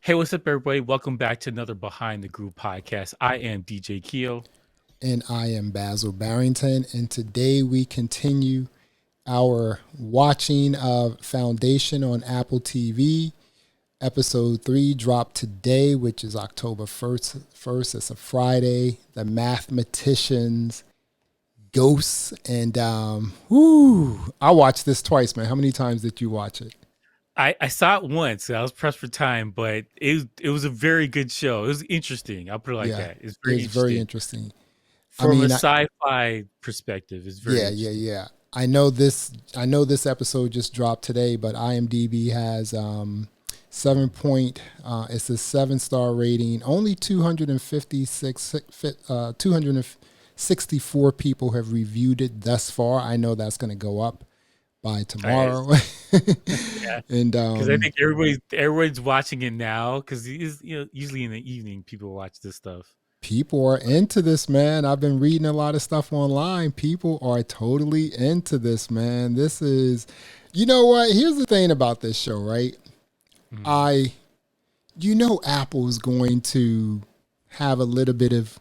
Hey, what's up, everybody? Welcome back to another Behind the Groove podcast. I am DJ Keo. And I am Basil Barrington. And today we continue our watching of Foundation on Apple TV. Episode 3 dropped today, which is October 1st. It's a Friday. The Mathematician's Ghosts. And I watched this twice, man. How many times did you watch it? I saw it once. I was pressed for time, but it was a very good show. It was interesting. I'll put it like Yeah, that. It's very it's very interesting. interesting. I From a mean, sci-fi perspective, it's very interesting. yeah. I know this episode just dropped today, but IMDb has 7 point. It's a 7-star rating. Only 264 people have reviewed it thus far. I know that's going to go up by Right. tomorrow. Yeah. And Because I think everybody's watching it now. Because usually in the evening, people watch this stuff. people are into this, man. I've been reading a lot of stuff online. People are totally into this, man. This is, you know what? Here's the thing about this show, right? Mhm. I, Apple's going to have a little bit of,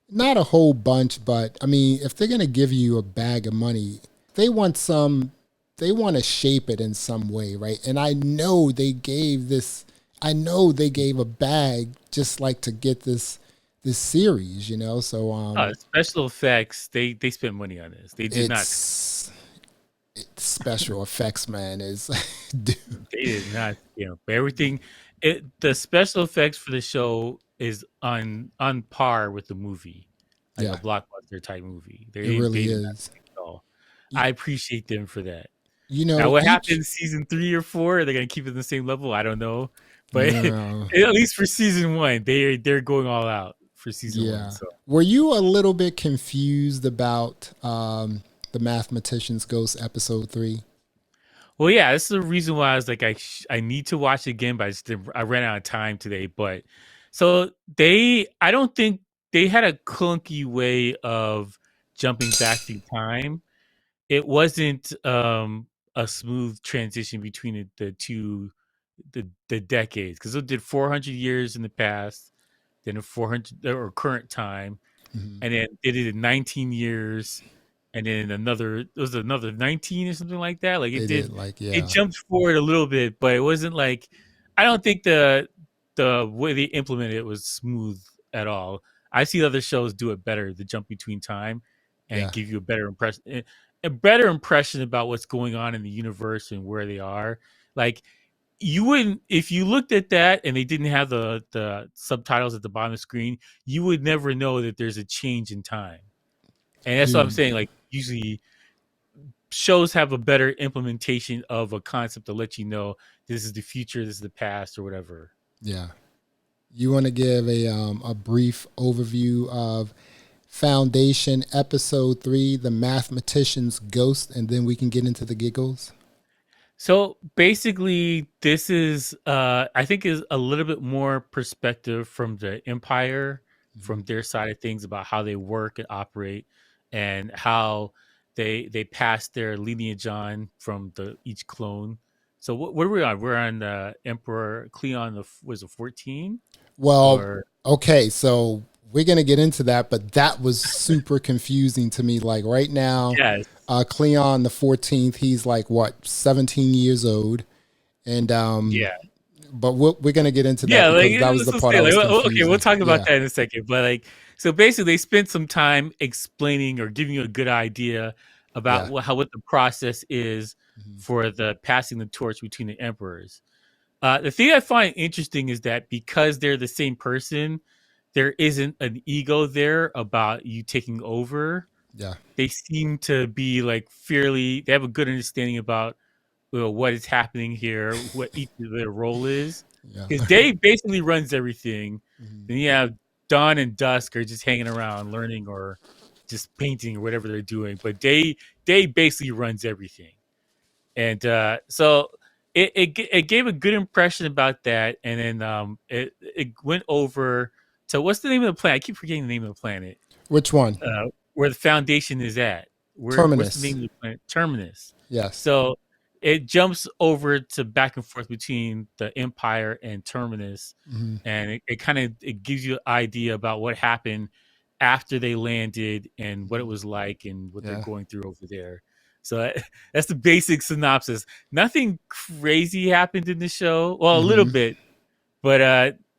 not a whole bunch, but I mean, if they're going to give you a bag of money, they want they want to shape it in some way, right? And I know they gave a bag just like to get this series, So Special effects. They spent money on this. They did not. it's special effects, man, is dude. They did not, but everything. The special effects for the show is on par with the movie, like a Yeah, blockbuster type movie. it They really did not is. skip at all. You, I appreciate them for that. you Now, know, what each happens season 3 or 4? Are they gonna keep it the same level? I don't know, but no. at least for season 1, they're going all out for season 1. Yeah. So, Were you a little bit confused about the Mathematician's Ghost episode 3? well, yeah, this is the reason why I was like, I need to watch it again, but I ran out of time today. But so I don't think they had a clunky way of jumping back through time. It wasn't a smooth transition between the two the decades, because it did 400 years in the past, then a 400 or current time, Mm-hmm. and then they did it in 19 years, and then it was another 19 or something like that. Like They did, like, it yeah. jumped forward a little bit, but it wasn't like, I don't think the way they implemented it was smooth at all. I see other shows do it better, the jump between time, and Yeah. give you a better impression about what's going on in the universe and where they are. Like, you wouldn't, if you looked at that and they didn't have the subtitles at the bottom of the screen, you would never know that there's a change in time. And that's what I'm Dude, saying. Like, usually shows have a better implementation of a concept to let you know this is the future, this is the past, or whatever. yeah. You want to give a brief overview of Foundation episode 3, The Mathematician's Ghost, and then we can get into the giggles? So basically, this is I think is a little bit more perspective from the Empire, Mm-hmm. from their side of things, about how they work and operate, and how they pass their lineage on from each clone. So what are we on? We're on Emperor Cleon. Was it 14 Well, or okay, so we're gonna get into that, but that was super confusing to me. Like right now, yes? Cleon the 14th, he's like what, 17 years old, and Yeah. but we're gonna get into that Yeah, like, because that was let's the just part say, I like, was okay, we'll confusing. talk about Yeah, that in a second. But like, so basically, they spent some time explaining or giving you a good idea about yeah, what the process is mhm, for the passing the torch between the emperors. The thing I find interesting is that because they're the same person, there isn't an ego there about you taking over. yeah, They seem to be like fairly. They have a good understanding about what is happening here, what each of their role is, yeah, because Dave basically runs everything. mhm, Then you have Dawn and Dusk are just hanging around, learning or just painting or whatever they're doing. But Dave basically runs everything, and so it gave a good impression about that. And then it went over to, what's the name of the planet? I keep forgetting the name of the planet. Which one? Where the Foundation is at. What's the Terminus. name of the planet? Terminus. Yes. So it jumps over to back and forth between the Empire and Terminus, Mm-hmm. and it kind of it gives you an idea about what happened after they landed and what it Mm-hmm. was like and what they're Yeah. going through over there. So that's the basic synopsis. Nothing crazy happened in the show. Well, a little Mm-hmm. bit, but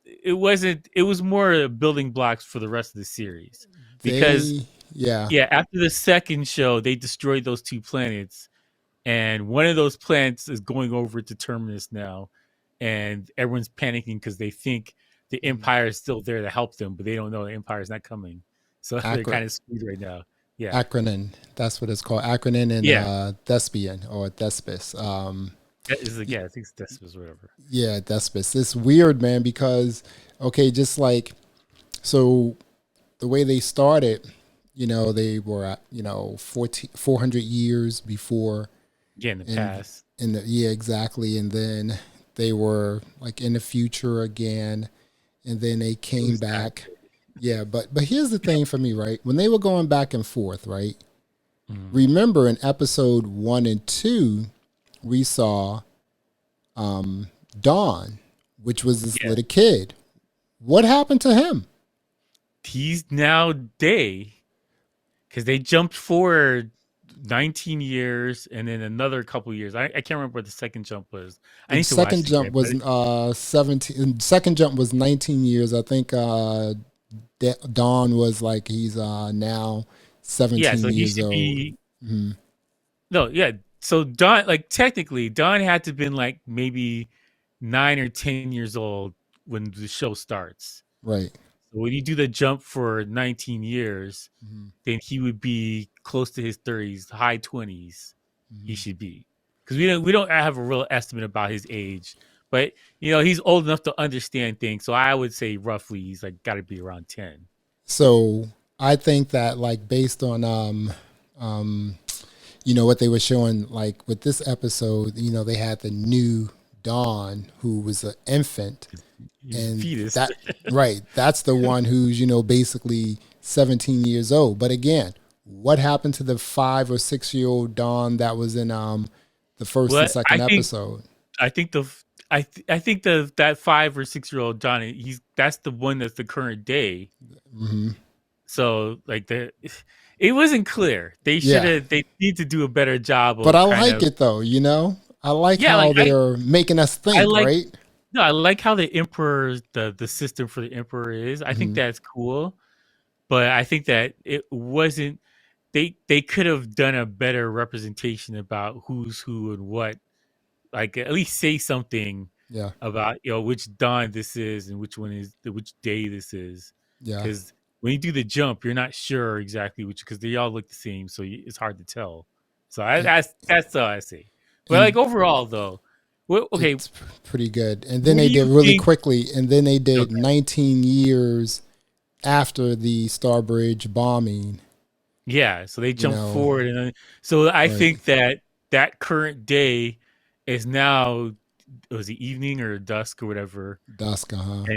it wasn't. It was more building blocks for the rest of the series because They, yeah, yeah, after the second show, they destroyed those two planets, and one of those planets is going over to Terminus now, and everyone's panicking because they think the mm-hmm. Empire is still there to help them, but they don't know the Empire is not coming, so they're Acro- kind of screwed right now. Yeah, acronym. That's what it's called. Acronym and yeah, thespian or thespis. is like, yeah, I think this was whatever. Yeah, thespis. It's weird, man, because okay, just like so the way they started, they were at 400 years before, Yeah, in the and past, in the yeah, exactly, and then they were like in the future again, and then they it came was not back. Yeah, but here's the thing for me, right? When they were going back and forth, right? good. Mhm. Remember in episode 1 and 2, we saw Dawn, which was this Yeah, little kid. What happened to him? he's now Day because they jumped forward 19 years and then another couple years. I can't remember what the second jump was. I The need to watch second it jump again, was but 17. Second jump was 19 years. I think Dawn was like he's now yeah, so 17 he years should old. be Hmm. no, yeah. So Don, like technically, Don had to have been like maybe 9 or 10 years old when the show starts. Right. So when you do the jump for 19 years, Hmm. then he would be close to his 30s, high 20s. He Hmm. should be because we don't have a real estimate about his age, but he's old enough to understand things. So I would say roughly he's like got to be around 10. So I think that like based on um what they were showing like with this episode, they had the new Dawn who was an infant, He's a and fetus. that right, that's the one who's basically 17 years old. But again, what happened to the 5 or 6 year old Dawn that was in the first and Well, second episode? I think the I think the that 5 or 6 year old Johnny, that's the one that's the current day. Hmm. So like it wasn't clear. Yeah, They need to do a better job but of I kind like of it though. I like yeah, how like they're making us I think, like right? no, I like how the emperor the system for the emperor is. I think Hmm. that's cool, but I think that it wasn't they could have done a better representation about who's who and what, like at least say something Yeah, about which dawn this is and which one is which day this is, yeah. because when you do the jump you're not sure exactly which, because they all look the same, so it's hard to tell. So And, that's all I say. But like and overall though, okay, it's pretty good. And then what do they you did really think? quickly, and then they did Okay, 19 years after the Starbridge bombing. yeah, so they You jump know, forward and then, so I right? think that that current day is now, was it evening or dusk or whatever, Dusk, huh?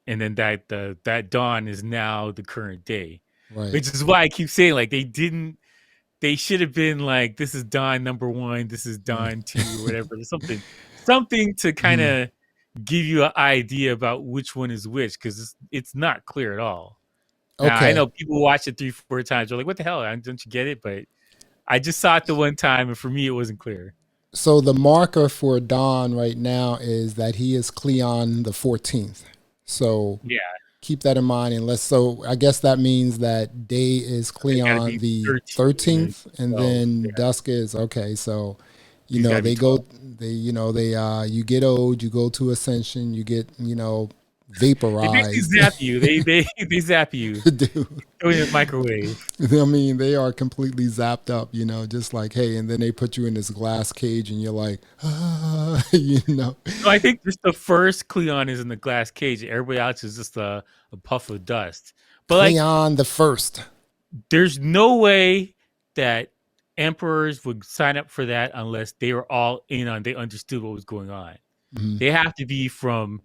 and then that dawn is now the current day, Right. which is why I keep saying like they should have been like, this is dawn number one, this is Mm. dawn two or whatever, something to kind Mhm. of give you an idea about which one is which, because it's not clear at all. Now I Okay. know people watch it 3 4 times, they're like, what the hell, don't you get it? But I just saw it the one time and for me it wasn't clear. So the marker for Dawn right now is that he is Cleon the 14th. So Yeah, keep that in mind. And so I guess that means that day is it's got to Cleon be the 13 or 13th, and 12. then Yeah, dusk is okay. So he's got to be they 12. go, you get old, you go to ascension, you get They basically vaporized. zap you. They zap you. Dude, Throw you in the microwave. I mean, they are completely zapped up, just like, hey, and then they put you in this glass cage and you're like, ah. No, I think just the first Cleon is in the glass cage. Everybody else is just a puff of dust. But like, Cleon the first. there's no way that emperors would sign up for that unless they were all in on. They understood what was going on. Mhm. They have to be from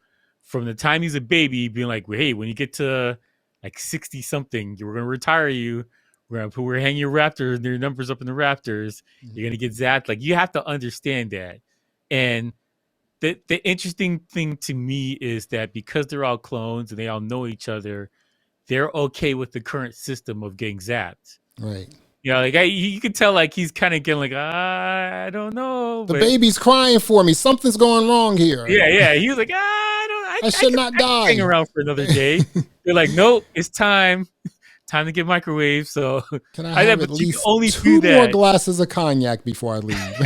the time he's a baby, being like, well, hey, when you get to like 60 something, we're going to retire you. we're hanging your raptors, their numbers up in the Raptors. You're gonna get zapped. Like you have to understand that. And the interesting thing to me is that because they're all clones and they all know each other, they're okay with the current system of getting zapped. Right. You know, like you can tell, like he's kind of getting like, I don't know, The but baby's crying for me. Something's going wrong here. yeah, he was like, I don't, I should not I can hang die. around for another day. They're like, nope, it's time to get microwave. So Can I have at but you can least only do 2 more that. glasses of cognac before I leave?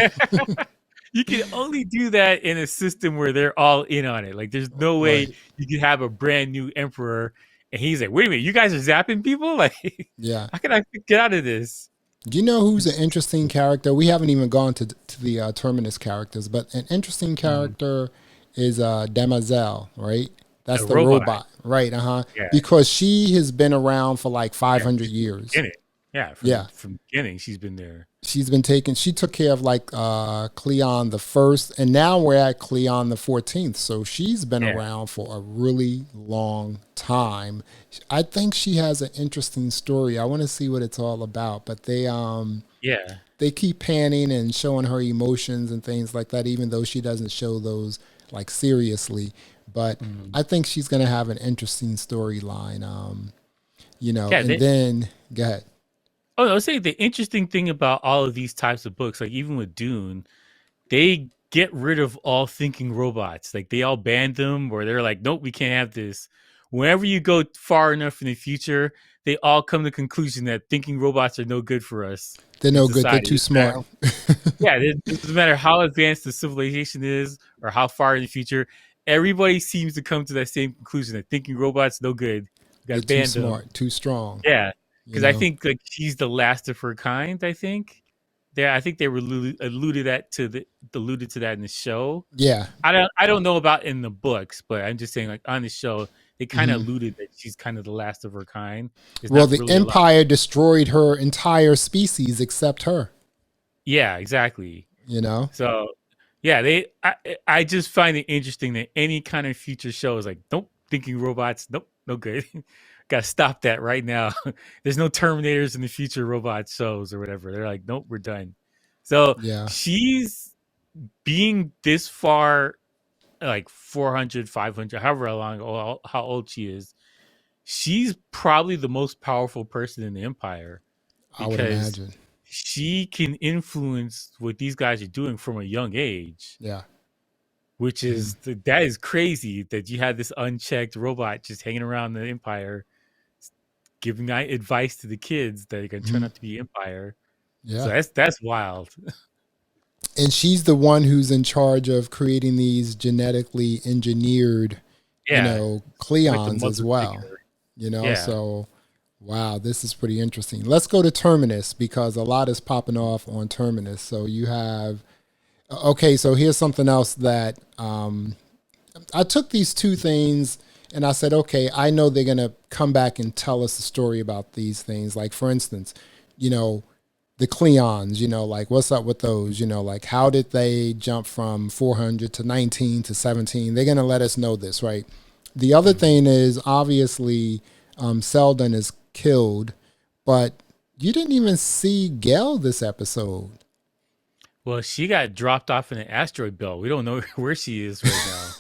You can only do that in a system where they're all in on it. Like, there's no way Right. you can have a brand new emperor and he's like, wait a minute, you guys are zapping people? Like, Yeah. how can I get out of this? Do you know who's an interesting character? We haven't even gone to the Terminus characters, but an interesting character is Demerzel, right? That's A the robot. robot, right? Yeah. Because she has been around for like 500 From the years. beginning. Yeah. Yeah. From the beginning, she's been there. She took care of like Cleon the First, and now we're at Cleon the 14th. So she's been Yeah. around for a really long time. I think she has an interesting story. I want to see what it's all about, but Yeah. they keep panning and showing her emotions and things like that, even though she doesn't show those like seriously. But I think she's going to have an interesting storyline, Yeah. and then go ahead. I was saying the interesting thing about all of these types of books, like even with Dune, they get rid of all thinking robots. Like they all banned them, or they're like, nope, we can't have this. Whenever you go far enough in the future, they all come to the conclusion that thinking robots are no good for us They're in no good. They're society. too smart. It doesn't matter how advanced the civilization is or how far in the future. Everybody seems to come to that same conclusion that thinking robots no good. We got They're to too ban them. smart, too strong. Yeah, You because I know. think like she's the last of her kind. I think. I think they were alluded to that in the show. Yeah. I don't know about in the books, but I'm just saying like on the show they kind of hmm alluded that she's kind of the last of her kind. There's Well, not the really a lot. Empire destroyed her entire species except her. Yeah, exactly. You know. So yeah, I just find it interesting that any kind of future show is like, nope, thinking robots, nope, no good. Got to stop that right now. There's no Terminators in the future robot shows or whatever. They're like, nope, we're done. So Yeah. she's being this far, like 400, 500, however long, how old she is. She's probably the most powerful person in the Empire I would because imagine. she can influence what these guys are doing from a young age, Yeah. which hmm is that is crazy that you had this unchecked robot just hanging around the Empire, giving advice to the kids that are going to turn hmm out to be Empire. So Yeah. that's wild. And she's the one who's in charge of creating these genetically engineered, Yeah, like the Cleons as mother well. figure. Yeah, So wow, this is pretty interesting. Let's go to Terminus because a lot is popping off on Terminus. So you have okay. So here's something else that I took these two things and I said, okay, I know they're gonna come back and tell us a story about these things. Like for instance, you know, the Cleons, like what's up with those? Like how did they jump from 400 to 19 to 17? They're gonna let us know this, right? The other thing is obviously Selden is killed, but you didn't even see Gel this episode. well, she got dropped off in an asteroid belt. We don't know where she is right now.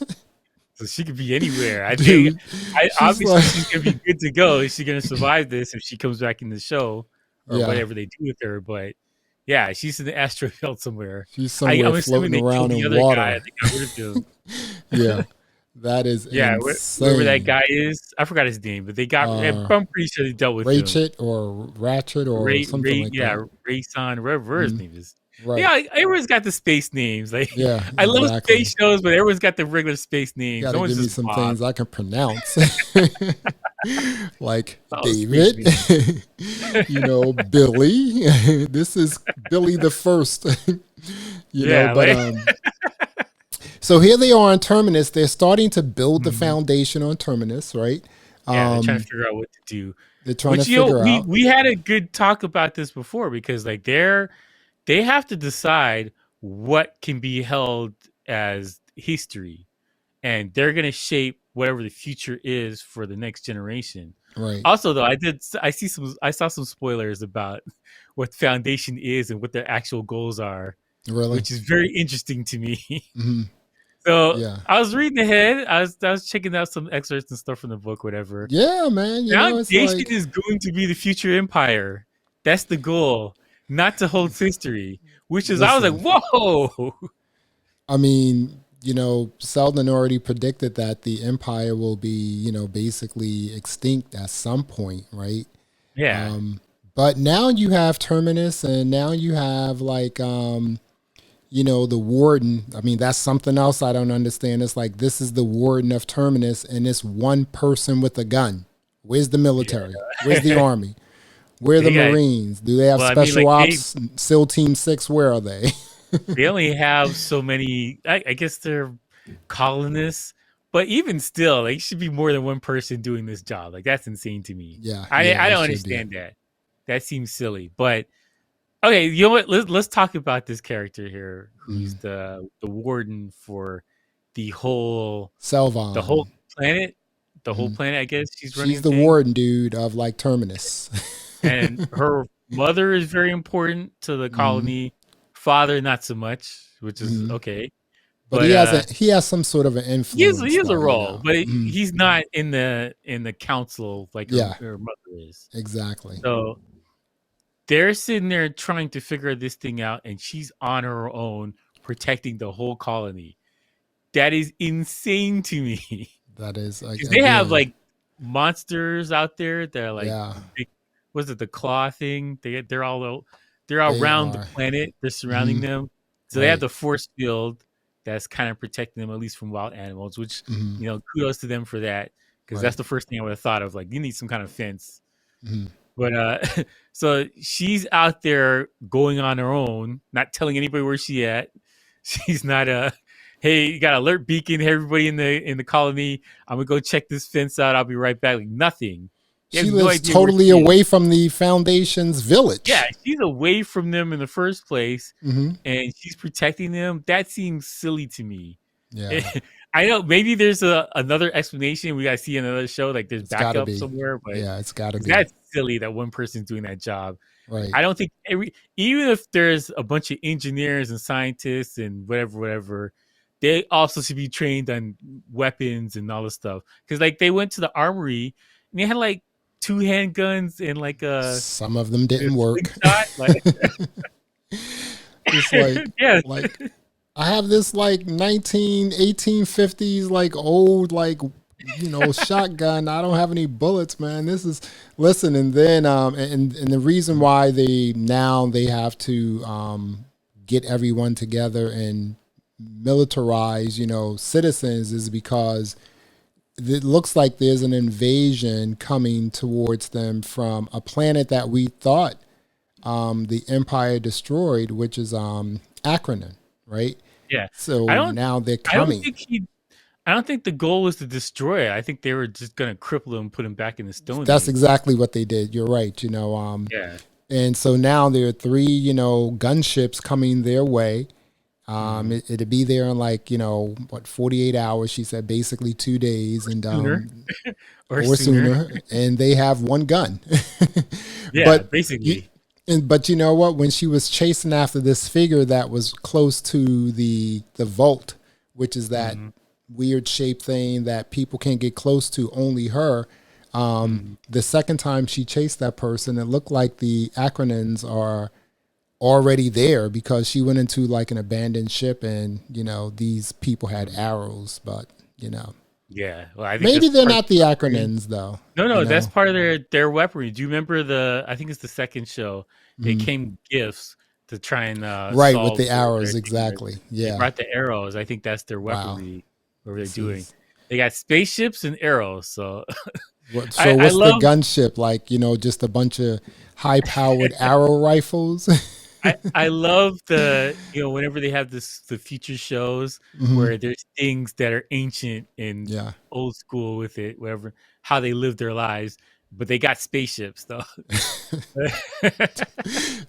So she could be anywhere. I think Dude, she's obviously like, she's gonna be good to go. Is she gonna survive this if she comes back in the show or yeah, whatever they do with her? But yeah, she's in the asteroid belt somewhere. she's somewhere I'm assuming floating they killed around the in other guy. water. They got rid of him. Yeah, that is Yeah, whoever that insane. guy is, I forgot his name, but they got. Uh, I'm pretty sure they dealt with him. Ratchet or Ratchet or something like that. Yeah, Rayson, whatever his Mhm. name is. Right. Yeah, everyone's got the space names. Like Yeah, I love exactly. space shows, but everyone's got the regular space names. Got No to one's give me just some Bob. things I can pronounce. Like Oh, space David, names. Billy. This is Billy the First. Yeah, But like so here they are on Terminus. They're starting to build the Mhm. foundation on Terminus, right? Yeah, they're trying to Um, figure out what to do. they're trying to Which figure out. we had a good talk about this before because like they have to decide what can be held as history, and they're going to shape whatever the future is for the next generation. Right. Also, though, I saw some spoilers about what Foundation is and what their actual goals are, Really? which is very interesting to me. Hmm. So Yeah. I was reading ahead. I was checking out some excerpts and stuff from the book, whatever. Yeah, man. You know, it's Foundation like, is going to be the future empire. That's the goal, not to hold history. Which is, I was like, listen, whoa. I mean, you know, Selden already predicted that the empire will be, you know, basically extinct at some point, right? Yeah, But now you have Terminus, and now you have like, you know, the warden. I mean, that's something else I don't understand. It's like this is the warden of Terminus, and it's one person with a gun. Where's the military? Where's the yeah. army? Where are the They got, Marines? Do they have well, I mean, special like ops? SEAL Team 6, where are they? they only have so many. I guess they're colonists, but even still, like, should be more than one person doing this job. Like, that's insane to me. Yeah, yeah, I it don't should be. understand that. That seems silly. But okay, you know what? Let's talk about this character here, who's Mm. the warden for the whole the Selvon. whole planet. The whole Hmm. planet, I guess she's She's running the things. warden dude of like Terminus. And her mother is very important to the Hmm. colony. Father, not so much, which is Hmm. okay. But he But has he has some sort of an he influence has a though, you role, know. but Hmm. he's not in the council like Yeah, her mother is. exactly. So they're sitting there trying to figure this thing out, and she's on her own protecting the whole colony. That is insane to me. That is like Because they have again, like monsters out there that are like yeah, big. Was it the claw thing? They're all they around the are. planet. They're surrounding Hmm. them, so they have Right. the force field that's kind of protecting them at least from wild animals. Which, Hmm. kudos to them for that, because that's Right. the first thing I would have thought of. Like, you need some kind of fence. Hmm. But so she's out there going on her own, not telling anybody where she at. She's not hey, you got alert beacon, hey, everybody in the colony. I'm gonna go check this fence out. I'll be right back. Like, nothing. You She have no lives idea where totally she is. away from the Foundation's Yeah, village. she's away from them in the first place, Hmm. and she's protecting them. That seems silly to me. Yeah, I know maybe there's another explanation. We gotta see another show. Like, there's it's got to backup be. somewhere, but Yeah, it's got to be. that's silly that one person's doing that job. Right. I don't think even if there's a bunch of engineers and scientists and whatever, they also should be trained on weapons and all this stuff. Because like they went to the armory and they had like two handguns and like Some of them a didn't work. slingshot. Like, It's like yeah, like I have this like 1850s like old like you know shotgun. I don't have any bullets, man. This is listen, and then and the reason why they have to get everyone together and militarize, you know, citizens is because it looks like there's an invasion coming towards them from a planet that we thought the Empire destroyed, which is Acronym, right? yeah. I So don't. now they're I don't coming. think he. I don't think the goal was to destroy it. I think they were just gonna cripple him, and put him back in the Stone That's Age. exactly what they did. You're right. You know, Yeah. and so now there are three, you know, gunships coming their way. Mm-hmm. It'll be there in like, you know, what, 48 hours. She said basically 2 days, and Sooner or or sooner. sooner, and they have one gun. Yeah, but you, basically. but you know what? When she was chasing after this figure that was close to the vault, which is that Mm-hmm. weird shaped thing that people can't get close to, only her. Mm-hmm. The second time she chased that person, it looked like the acronyms are already there because she went into like an abandoned ship, and you know these people had arrows, but you know Yeah, well, I think maybe that's they're part of not the the weaponry. acronyms though. No, You no, that's know, part of their weaponry. Do you remember I think it's the second show. They Mhm. came gifts to try and Right, with solve the whatever their arrows, thing was. exactly. They Yeah. brought the arrows. I think that's their Wow. weaponry. What they're This doing. is They got spaceships and arrows. So what. I, So I what's the love gunship like? You know, just a bunch of high-powered arrow rifles. I love whenever they have the future shows Hmm. where there's things that are ancient and Yeah. old school with it, whatever how they live their lives, but they got spaceships though.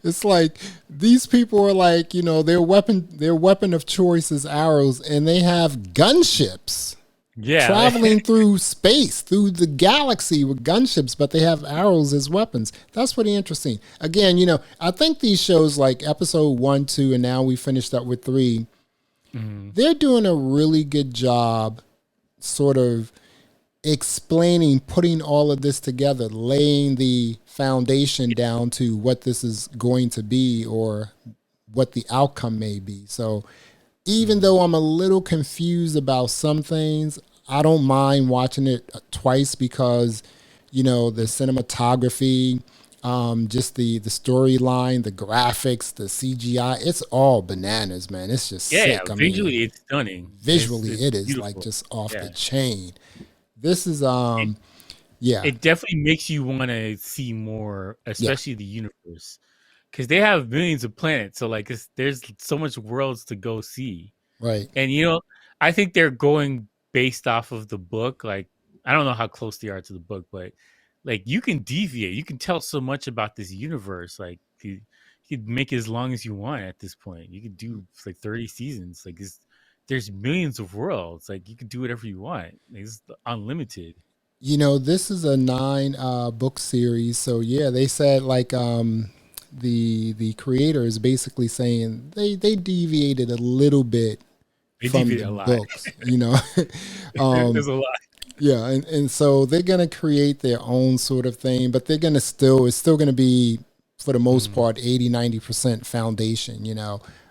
It's like these people are like, you know, their weapon of choice is arrows, and they have gunships. Yeah. traveling through space, through the galaxy with gunships, but they have arrows as weapons. That's pretty interesting. Again, I think these shows like episode 1, 2, and now we finished up with 3, Mhm. they're doing a really good job sort of explaining, putting all of this together, laying the foundation down to what this is going to be or what the outcome may be. So even Mhm. though I'm a little confused about some things, I don't mind watching it twice because, the cinematography, just the storyline, the graphics, the CGI, it's all bananas, man. It's just Yeah, yeah. sick. I mean, Visually, it's stunning. visually, It's it is like beautiful. just off the Yeah. chain. This is, It yeah, it definitely makes you want to see more, yeah, especially the universe, because they have millions of planets. So like, there's so much worlds to go see. right. And I think they're going based off of the book. Like, I don't know how close they are to the book, but like you can deviate. You can tell so much about this universe. Like you could make it as long as you want at this point. You could do like 30 seasons. Like there's millions of worlds. Like you could do whatever you want. It's unlimited. This is a 9 book series, so yeah, they said like the creator is basically saying they deviated a little bit They from the deviate a lot. books. um There's a lot. yeah, and so they're gonna create their own sort of thing, but they're gonna it's still gonna be for the most Mm, part 80-90% foundation.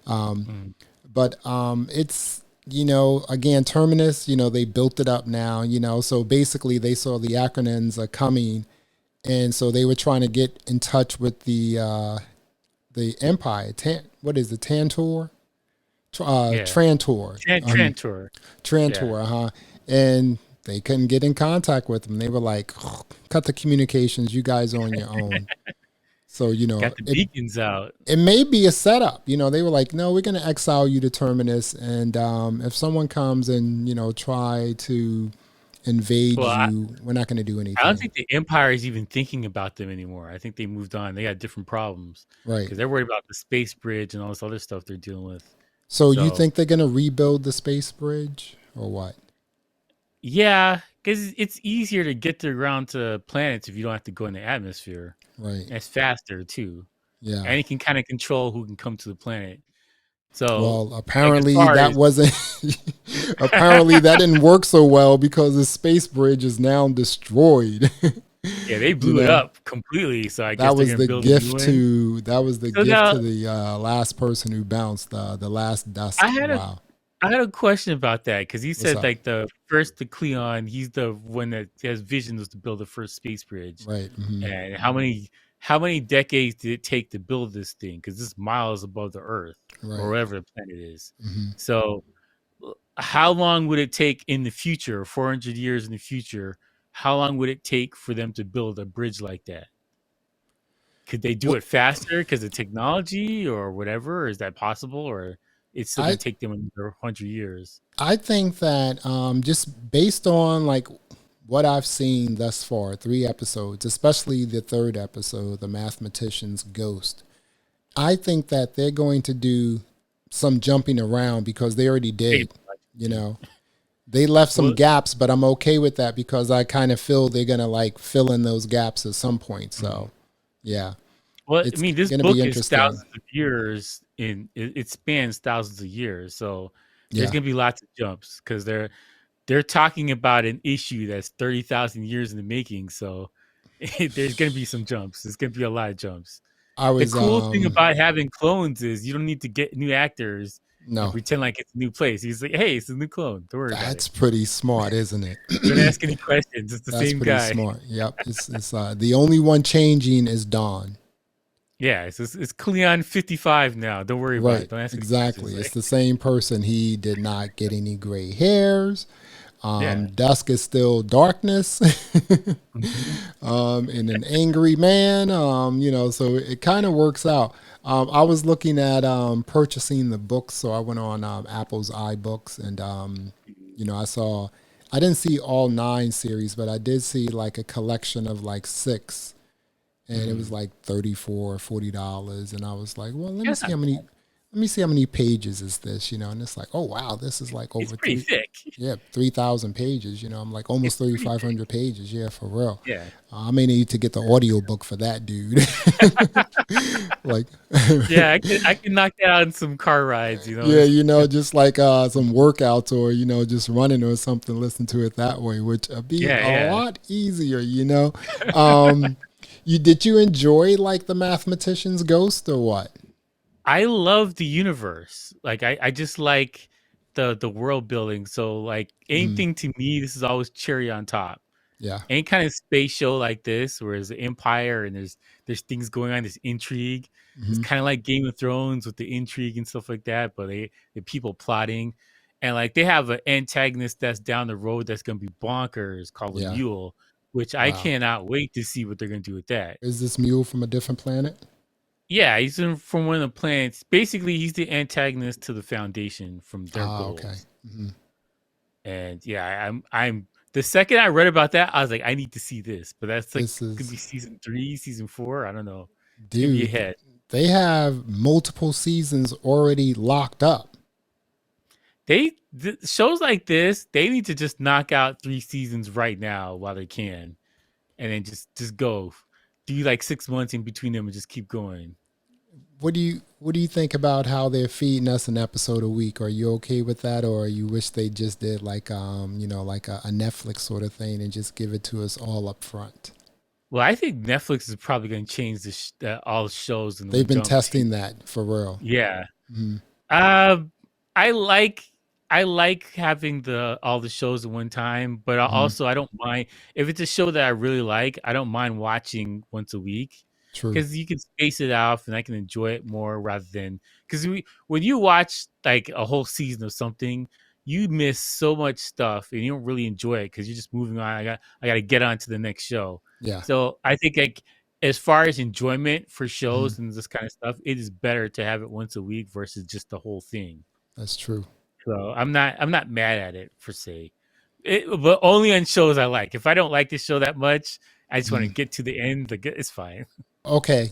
um mm. but it's again, Terminus, they built it up now, so basically they saw the acronyms are coming, and so they were trying to get in touch with the empire. What is it, Tantor? Yeah. Trantor. Trantor. Yeah. Trantor, huh? And they couldn't get in contact with them. They were like, cut the communications, you guys on your own. So Got the it beacons out. it may be a setup. They were like, no, we're going to exile you to Terminus, and if someone comes and try to invade Well, you, we're not going to do I don't anything. think the Empire is even thinking about them anymore. I think they moved on. They got different problems Right. because they're worried about the space bridge and all this other stuff they're dealing with. So you So think they're going to rebuild the space bridge or what? yeah, because it's easier to get around to planets if you don't have to go in the atmosphere. Right. And it's faster too, Yeah. and you can kind of control who can come to the planet. So, Well, like as apparently far that as wasn't. Apparently that didn't work so well because the space bridge is now destroyed. yeah, they you blew it know, up completely. So I that guess they're was gonna the build a new gift one. to So now the last person who bounced, the last I dusk. had a Wow. I had a question about that because he What's said up? like the Cleon, he's the one that has visions to build the first space bridge. Right. Hmm. And how many decades did it take to build this thing? Because this is miles above the Earth or Right. wherever the planet is. Hmm. So how long would it take in the future, 400 years in the future? How long would it take for them to build a bridge like that? Could they do What it faster because of technology or whatever? Or is that possible, or it's still I going to take them another 100 years? I think that just based on like what I've seen thus far, 3 episodes, especially the third episode, the Mathematician's Ghost, I think that they're going to do some jumping around because they already Pretty did. much. You know, they left some Well, gaps, but I'm okay with that because I kind of feel they're gonna like fill in those gaps at some point. mhm. So yeah, Well, I it's mean, this gonna be book is interesting. thousands of years it spans thousands of years, so there's Yeah, gonna be lots of jumps because they're talking about an issue that's 30,000 years in the making. So there's gonna be some jumps. There's gonna be a lot of jumps. I The was cool thing about having clones is you don't need to get new actors and no, pretend like it's a new place. He's like, hey, it's a new clone. Don't worry about it. that's pretty smart, isn't it? Don't ask any questions. It's the That's same pretty guy. smart. Yep, it's the only one changing is Dawn. Yeah, it's Cleon 55 now. Don't worry about Right, it. Don't ask any questions. exactly. It's the same person. He did not get any gray hairs. Yeah. Dusk is still darkness, Mhm. and an angry man. So it kind of works out. I was looking at purchasing the books, so I went on Apple's iBooks, and I saw. I didn't see all 9 series, but I did see like a collection of like 6, and it was Mhm. like $34 or $40, and I was like, well, let me That's see not how many. bad. let me see how many pages is this, and it's like, oh wow, this is like It's over pretty thick. 3,000 pages. I'm like almost It's pretty thick. 3,500 pages. Yeah, for real. Yeah. I may need to get the audio book for that, dude. Like, Yeah, I can knock that out in some car rides, yeah, Yeah. just like some workouts or just running or something. Listen to it that way, which would be Yeah, a yeah. lot easier. Um, did you enjoy like the Mathematician's Ghost or what? I love the universe. Like I just like the world building. So like Mm, anything to me, this is always cherry on top. yeah. Any kind of space show like this, where there's an empire and there's things going on, there's intrigue. It's Hmm. kind of like Game of Thrones with the intrigue and stuff like that. But the people plotting, and like they have an antagonist that's down the road that's gonna be bonkers called a Yeah. mule, which I Wow. cannot wait to see what they're gonna do with that. Is this mule from a different planet? Yeah, from one of the planets. Basically, he's the antagonist to the Foundation from their Ah, okay. goals. Hmm. And yeah, I'm the second I read about that, I was like, I need to see this. But that's like This could be is, season 3, season 4. I don't know. It's gonna be dude, ahead. they have multiple seasons already locked up. Shows like this, they need to just knock out 3 seasons right now while they can, and then just go. Do like 6 months in between them and just keep going. What do you think about how they're feeding us an episode a week? Are you okay with that, or you wish they just did like like a Netflix sort of thing and just give it to us all up front? Well, I think Netflix is probably going to change all shows in They've one been jump to testing that for real. yeah. Mm-hmm. Um, I like I like having the all the shows at one time, but Mm-hmm. I don't mind if it's a show that I really like. I don't mind watching once a week True. because you can space it off and I can enjoy it more rather than because when you watch like a whole season of something, you miss so much stuff and you don't really enjoy it because you're just moving on. I got to get on to the next show. Yeah. So I think like as far as enjoyment for Mm-hmm. shows and this kind of stuff, it is better to have it once a week versus just the whole thing. That's true. So I'm not mad at it per se, but only on shows I like. If I don't like this show that much, I just want to Mm. get to the end. It's fine. Okay.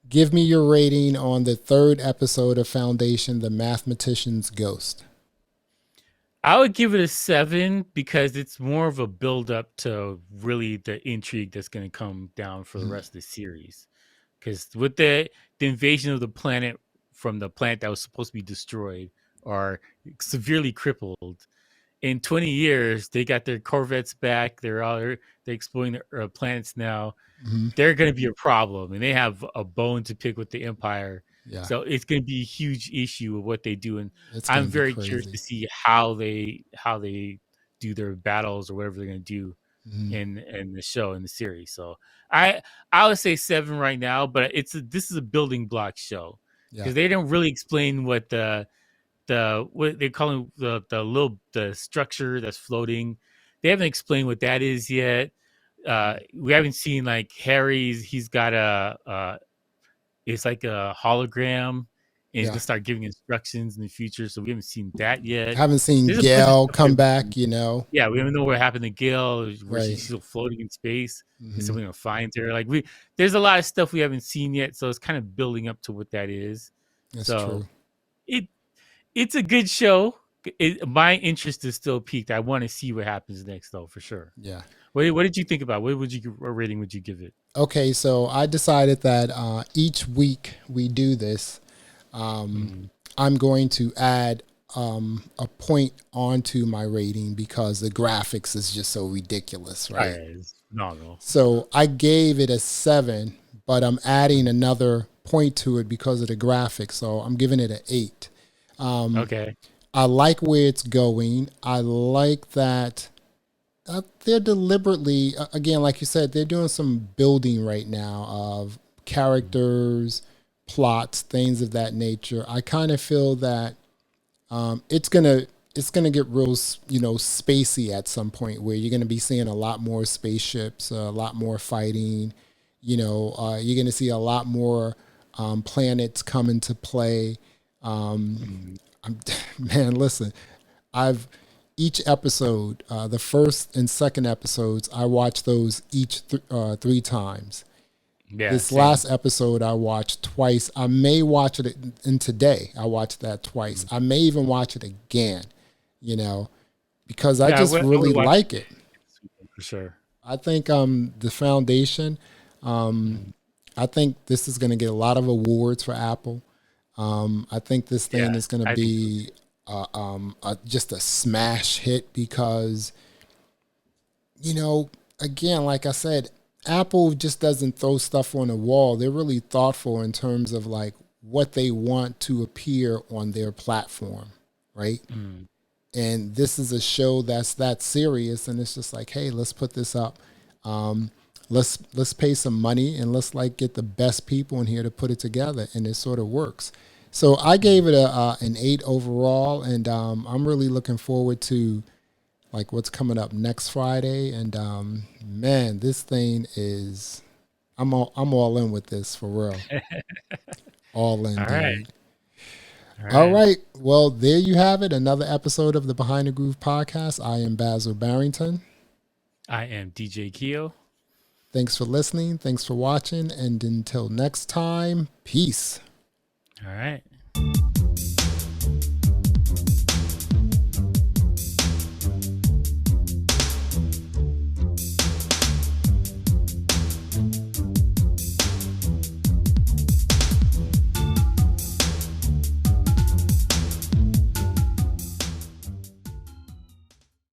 Give me your rating on the third episode of Foundation, The Mathematician's Ghost. I would give it a 7 because it's more of a build up to really the intrigue that's going to come down for the Mm-hmm. rest of the series. Because with the invasion of the planet from the planet that was supposed to be destroyed or severely crippled, in 20 years they got their corvettes back. They're exploring the planets now. Mm-hmm. They're going to be a problem, and they have a bone to pick with the Empire. Yeah. So it's going to be a huge issue of what they do, and It's I'm gonna be very curious to crazy. see how they do their battles or whatever they're going to do Mm-hmm. in the show in the series. So I I would say 7 right now, but this is a building block show Yeah. because they don't really explain what what they call it, the structure that's floating. They haven't explained what that is yet. We haven't seen like Harry's. He's got it's like a hologram, and he's Yeah. gonna start giving instructions in the future. So we haven't seen that yet. Haven't seen There's a bunch of Gail stuff we come haven't back, seen. Yeah, we don't know what happened to Gail, where Right. she's still floating in space. Is Mm-hmm. someone gonna find her? There's a lot of stuff we haven't seen yet, so it's kind of building up to what that is. That's So true. it it's a good show. My interest is still peaked. I want to see what happens next, though, for sure. Yeah. What did you think about? What rating would you give it? Okay, so I decided that each week we do this, Mm. I'm going to add a point onto my rating because the graphics is just so ridiculous, Oh, right? yeah, it's phenomenal. So I gave it a 7, but I'm adding another point to it because of the graphics. So I'm giving it an 8. Okay. I like where it's going. I like that they're deliberately, again, like you said, they're doing some building right now of Mm. characters, plots, things of that nature. I kind of feel that it's gonna get real, spacey at some point where you're gonna be seeing a lot more spaceships, a lot more fighting. You're gonna see a lot more planets come into play. Mm. I'm, man, listen, I've each episode, the first and second episodes, I watch those each 3 times, Yeah, This same. last episode I watched twice. I may watch it, and today I watched that twice. Mhm. I may even watch it again, you know, because I Yeah, just I would really watch like it. it for sure. I think the foundation, um, Mhm. I think this is going to get a lot of awards for Apple. I think this thing Yeah, is going to I think so be just a smash hit because, you know, again, like I said, Apple just doesn't throw stuff on the wall. They're really thoughtful in terms of like what they want to appear on their platform, right? too. Mm. And this is a show that's that serious, and it's just like, hey, let's put this up. Um, let's pay some money and let's like get the best people in here to put it together, and it sort of works. So I Mm. gave it an 8 overall, and I'm really looking forward to like what's coming up next Friday. And man, this thing is I'm all in with this for real. All in, All right, dude. all All right. right. Well, there you have it. Another episode of the Behind the Groove podcast. I am Basil Barrington. I am DJ Keo. Thanks for listening. Thanks for watching. And until next time, peace. All right.